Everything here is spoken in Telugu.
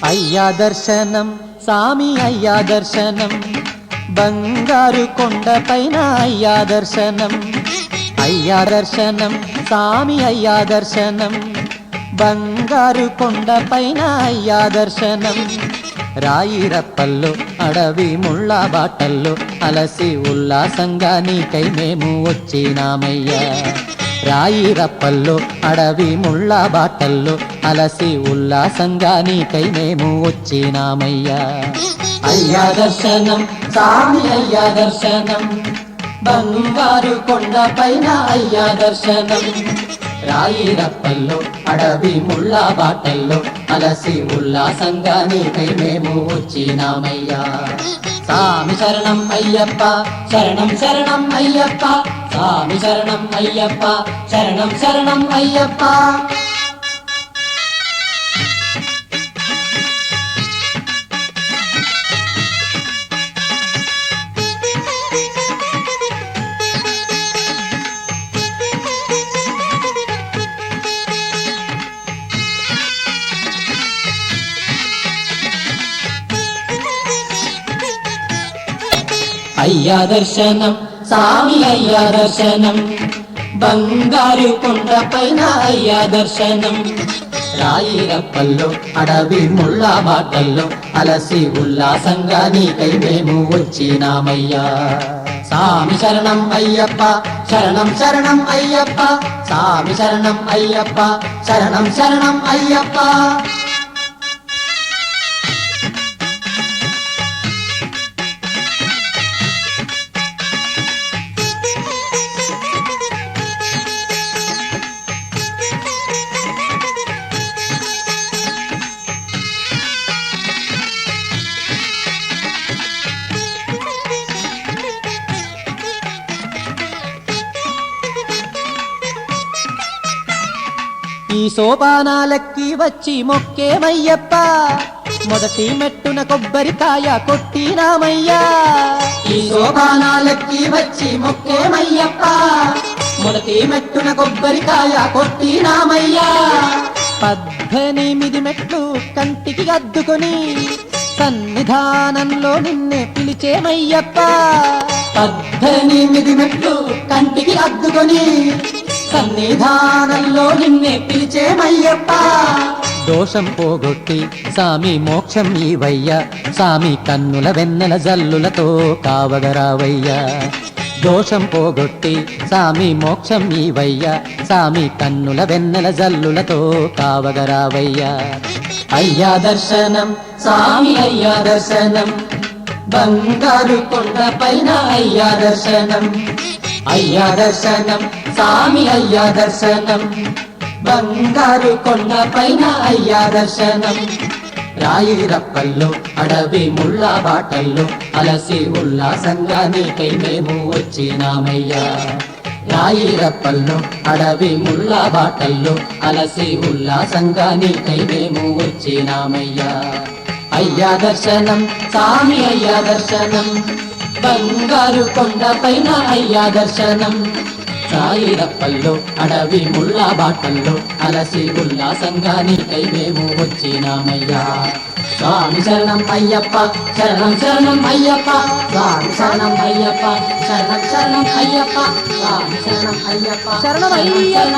అయ్యా దర్శనం సామి అయ్యా దర్శనం బంగారు కొండపైన అయ్యా దర్శనం అయ్యా దర్శనం సామి అయ్యా దర్శనం బంగారు కొండపైన అయ్యా దర్శనం రాయిరప్పల్లో అడవి ముళ్ళ బాటల్లో అలసి ఉల్లాసంగా నీకై మేము వచ్చినామయ్యా రాయిరప్పల్లో అడవి ముళ్ళ బాటల్లో అలసి ఉల్లాసంగా నీకై మేము వచ్చినామయ్యా అయ్యా దర్శనం సామి అయ్యా దర్శనం బంగారు కొండపైన అయ్యా దర్శనం రాయిరప్పల్లో అడవి ముళ్ళ బాటల్లో అలసి ఉల్లాసంగా నీకై మేము వచ్చినామయ్యా సామి శరణం అయ్యప్ప శరణం శరణం అయ్యప్ప సామి శరణం అయ్యప్ప శరణం శరణం అయ్యప్ప అయ్యా దర్శనం సామి అయ్యా దర్శనం బంగారు కొండపైన అయ్యా దర్శనం రాయిరప్పల్లో అడవి ముళ్ళ బాటల్లో అలసి ఉల్లాసంగా నీకై మేము వచ్చినామయ్యా సామి శరణం అయ్యప్ప శరణం శరణం అయ్యప్ప సామి శరణం అయ్యప్ప శరణం శరణం అయ్యప్ప ఈ సోపానాలెక్కి వచ్చి మొక్కేమయ్యప్ప మొదటి మెట్టున కొబ్బరికాయ కొట్టినామయ్యా ఈ సోపానాలెక్కి వచ్చి మొక్కేమయ్యప్ప మొదటి మెట్టున కొబ్బరికాయ కొట్టినామయ్యా 18 మెట్లు కంటికి అద్దుకొని సన్నిధానంలో నిన్నే పిలిచేమయ్యప్ప 18 మెట్లు కంటికి అద్దుకొని సన్నిధానంలో నిన్నే పిలిచేమయ్యప్ప దోషం పోగొట్టి సామి మోక్షం ఈవయ్యా సామి కన్నుల వెన్నెల జల్లులతో కావగరావయ్యా దోషం పోగొట్టి సామి మోక్షం ఈవయ్యా సామి కన్నుల వెన్నెల జల్లులతో కావగరావయ్యా అయ్యా దర్శనం సామి అయ్యా దర్శనం బంగారు కొండపైన అయ్యా దర్శనం అయ్యా దర్శనం సామి అయ్యా దర్శనం బంగారు కొండపైన అయ్యా దర్శనం రాయిరప్పల్లో అడవి ముళ్ళ బాటల్లో అలసి ఉల్లాసంగా నీకై మేము వచ్చినామయ్యా రాయిరప్పల్లో అడవి ముళ్ళ బాటల్లో అలసి ఉల్లాసంగా నీకై మేము వచ్చినామయ్యా అయ్యా దర్శనం సామి అయ్యా దర్శనం బంగారు కొండపైన అయ్యా దర్శనం రాయిరప్పల్లో అడవి ముళ్ళ బాటల్లో అలసి ఉల్లాసంగా నీకై మేము వచ్చినామయ్యా స్వామి శరణం అయ్యప్ప శరణం శరణం అయ్యప్ప స్వామి శరణం అయ్యప్ప శరణం శరణం అయ్యప్ప స్వామి శరణం అయ్యప్ప శరణం అయ్యప్ప